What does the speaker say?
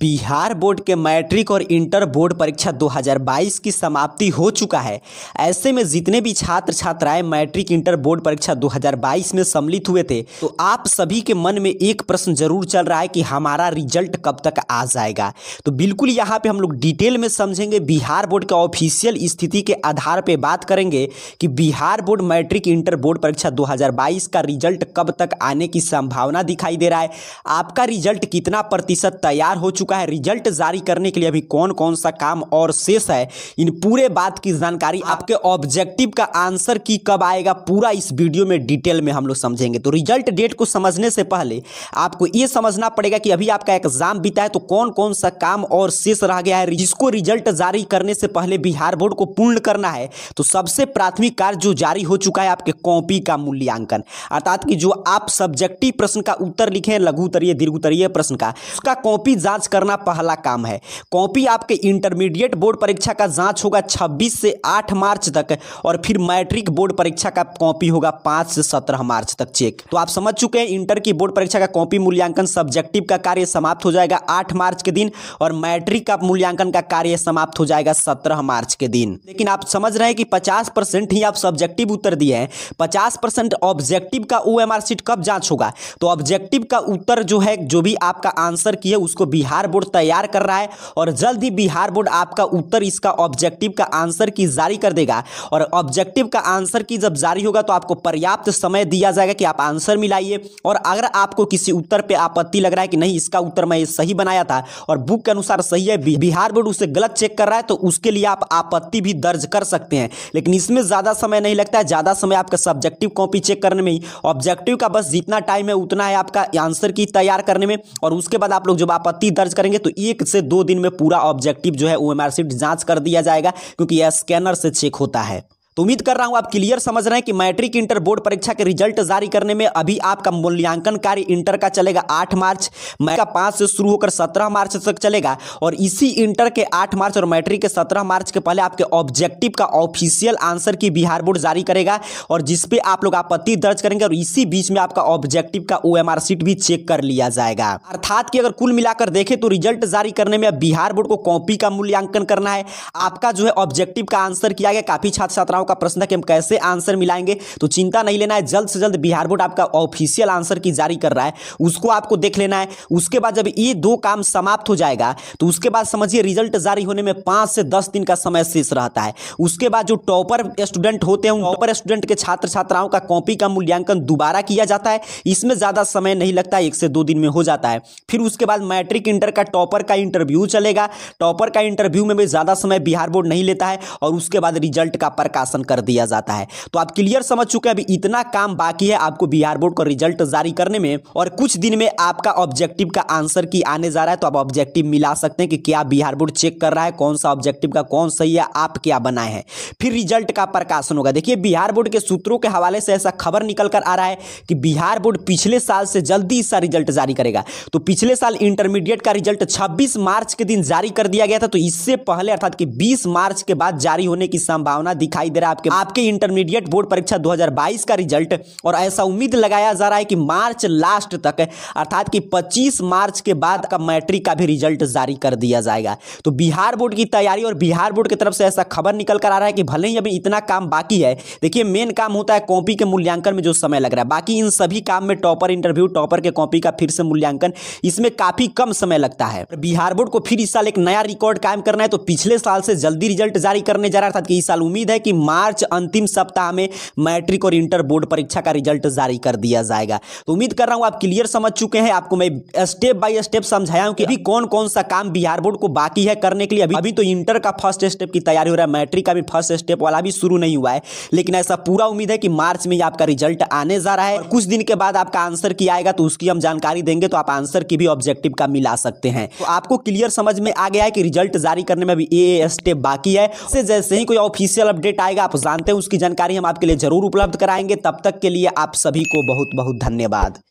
Bihar board के matric और inter board परीक्षा 2022 की समाप्ति हो चुका है। ऐसे में जितने भी छात्र छात्राएं मैट्रिक इंटर बोर्ड परीक्षा 2022 में सम्मिलित हुए थे, तो आप सभी के मन में एक प्रश्न जरूर चल रहा है कि हमारा रिजल्ट कब तक आ जाएगा। तो बिल्कुल यहाँ पे हम लोग डिटेल में समझेंगे, बिहार बोर्ड का ऑफिशियल स्थिति के आधार पर बात करेंगे कि Bihar board matric inter board परीक्षा 2022 का रिजल्ट कब तक आने की संभावना दिखाई दे रहा है, आपका रिजल्ट कितना प्रतिशत तैयार हो चुका है, रिजल्ट जारी करने के लिए अभी कौन कौन सा काम और शेष है, इन पूरे बात की जानकारी, आपके ऑब्जेक्टिव का आंसर की कब आएगा, पूरा इस वीडियो में डिटेल में हम लोग समझेंगे। तो रिजल्ट डेट को समझने से पहले आपको यह समझना पड़ेगा कि अभी आपका एग्जाम बीता है तो कौन कौन सा काम और शेष रह गया है, जिसको रिजल्ट जारी करने से पहले बिहार बोर्ड को पूर्ण करना है। तो सबसे प्राथमिक कार्य जो जारी हो चुका है, आपके कॉपी का मूल्यांकन, अर्थात कि जो आप सब्जेक्टिव प्रश्न का उत्तर लिखे हैं, लघु उत्तरीय दीर्घ उत्तरीय प्रश्न का, उसका कॉपी जांच करना पहला काम है। कॉपी आपके इंटरमीडिएट बोर्ड परीक्षा का जांच होगा 26 से 8 मार्च तक, और फिर मैट्रिक बोर्ड परीक्षा का कॉपी होगा 5 से 17 मार्च तक चेक। तो आप समझ चुके हैं, इंटर की बोर्ड परीक्षा का कॉपी मूल्यांकन सब्जेक्टिव का कार्य समाप्त हो जाएगा 8 मार्च के दिन, और मैट्रिक का मूल्यांकन का कार्य समाप्त हो जाएगा 17 मार्च के दिन। लेकिन आप समझ रहे हैं कि 50% ही आप सब्जेक्टिव उत्तर दिए हैं, 50% ऑब्जेक्टिव का ओएमआर शीट कब जांच होगा। तो ऑब्जेक्टिव का उत्तर जो है, जो भी आपका आंसर किया उसको बिहार बोर्ड तैयार कर रहा है, और जल्द ही बिहार बोर्ड आपका उत्तर, इसका ऑब्जेक्टिव का आंसर की जारी कर देगा। और ऑब्जेक्टिव का आंसर की जब जारी होगा तो आपको पर्याप्त समय दिया जाएगा कि आप आंसर मिलाइए, और अगर आपको किसी उत्तर पे आपत्ति लग रहा है कि नहीं इसका उत्तर मैं सही बनाया था और बुक के अनुसार सही है, बिहार बोर्ड उसे गलत चेक कर रहा है, तो उसके लिए आप आपत्ति भी दर्ज कर सकते हैं। लेकिन इसमें ज्यादा समय नहीं लगता है, ज्यादा समय आपका सब्जेक्टिव कॉपी चेक करने में ही, ऑब्जेक्टिव का बस जितना टाइम है उतना है आपका आंसर की तैयार करने में। और उसके बाद आप लोग जब आपत्ति दर्ज करेंगे तो 1 से 2 दिन में पूरा ऑब्जेक्टिव जो है ओएमआर शीट जांच कर दिया जाएगा, क्योंकि यह स्कैनर से चेक होता है। तो उम्मीद कर रहा हूं आप क्लियर समझ रहे हैं कि मैट्रिक इंटर बोर्ड परीक्षा के रिजल्ट जारी करने में अभी आपका मूल्यांकन कार्य इंटर का चलेगा 8 मार्च, मैट्रिक का 5 से शुरू होकर 17 मार्च तक चलेगा, और इसी इंटर के 8 मार्च और मैट्रिक के 17 मार्च के पहले आपके ऑब्जेक्टिव का ऑफिशियल आंसर की बिहार बोर्ड जारी करेगा, और जिसपे आप लोग आपत्ति दर्ज करेंगे, और इसी बीच में आपका ऑब्जेक्टिव का ओएमआर शीट भी चेक कर लिया जाएगा। अर्थात कि अगर कुल मिलाकर देखें तो रिजल्ट जारी करने में बिहार बोर्ड को कॉपी का मूल्यांकन करना है, आपका जो है ऑब्जेक्टिव का आंसर किया गया। काफी छात्र छात्राओं का प्रश्न था कि हम कैसे आंसर मिलाएंगे, तो चिंता नहीं लेना है, जल्द से जल्द बिहार बोर्ड आपका ऑफिशियल आंसर की जारी कर रहा है, उसको आपको देख लेना है। उसके बाद जब ये 2 काम समाप्त हो जाएगा तो उसके बाद समझिए रिजल्ट जारी होने में 5 से 10 दिन का समय शेष रहता है। उसके बाद जो टॉपर स्टूडेंट होते हैं, टॉपर स्टूडेंट के छात्र छात्राओं का कॉपी का मूल्यांकन दोबारा किया जाता है, इसमें ज्यादा समय नहीं लगता, 1 से 2 दिन में हो जाता है। फिर उसके बाद मैट्रिक इंटर का टॉपर का इंटरव्यू चलेगा, टॉपर का इंटरव्यू में भी ज्यादा समय बिहार बोर्ड नहीं लेता है, और उसके बाद रिजल्ट का प्रकाशन कर दिया जाता है। तो आप क्लियर समझ चुके हैं, अभी इतना काम बाकी है आपको बिहार बोर्ड को रिजल्ट जारी करने में, और कुछ दिन में आपका ऑब्जेक्टिव का आंसर की आने जा रहा है। तो आप ऑब्जेक्टिव मिला सकते हैं कि क्या बिहार बोर्ड चेक कर रहा है, कौन सा ऑब्जेक्टिव का कौन सही है, आप क्या बनाए हैं। फिर रिजल्ट का प्रकाशन होगा। देखिए, बिहार बोर्ड के सूत्रों के हवाले से ऐसा खबर निकल कर आ रहा है कि बिहार बोर्ड पिछले साल से जल्दी इसका रिजल्ट जारी करेगा। तो पिछले साल इंटरमीडिएट का रिजल्ट 26 मार्च के दिन जारी कर दिया गया था, तो इससे पहले अर्थात कि 20 मार्च के बाद जारी होने की संभावना दिखाई दे रहा है आपके इंटरमीडिएट बोर्ड परीक्षा 2022 का रिजल्ट। और ऐसा उम्मीद लगाया जा रहा है कि मार्च लास्ट तक, अर्थात कि 25 मार्च के बाद का मैट्रिक का भी रिजल्ट जारी कर दिया जाएगा। तो बिहार बोर्ड की तैयारी, और बिहार बोर्ड की तरफ से ऐसा खबर निकल कर आ रहा है कि भले ही अभी इतना काम बाकी है, देखिए मेन काम होता है कॉपी के मूल्यांकन में जो समय लग रहा है, बाकी इन सभी काम में टॉपर इंटरव्यू, टॉपर के कॉपी का फिर से मूल्यांकन, इसमें काफी कम समय लगता है। बिहार बोर्ड को फिर इस साल एक नया रिकॉर्ड कायम करना है, तो पिछले साल से जल्दी रिजल्ट जारी करने जा रहा है, अर्थात कि इस साल उम्मीद है कि मार्च अंतिम सप्ताह में मैट्रिक और इंटर बोर्ड परीक्षा का रिजल्ट जारी कर दिया जाएगा। तो उम्मीद कर रहा हूं आप क्लियर समझ चुके हैं। आपको मैं स्टेप बाय स्टेप समझाया हूं कि अभी कौन कौन सा काम बिहार बोर्ड को बाकी है करने के लिए। अभी तो इंटर का फर्स्ट स्टेप की तैयारी हो रहा है, मैट्रिक का भी फर्स्ट स्टेप वाला भी शुरू नहीं हुआ है, लेकिन ऐसा पूरा उम्मीद है कि मार्च में ही आपका रिजल्ट आने जा रहा है, और कुछ दिन के बाद आपका आंसर की आएगा, तो उसकी हम जानकारी देंगे, तो आप आंसर की भी ऑब्जेक्टिव का मिला सकते हैं। तो आपको क्लियर समझ में आ गया है कि रिजल्ट जारी करने में अभी ये स्टेप बाकी है। जैसे ही कोई ऑफिशियल अपडेट आएगा, आप जानते हैं, उसकी जानकारी हम आपके लिए जरूर उपलब्ध कराएंगे। तब तक के लिए आप सभी को बहुत बहुत धन्यवाद।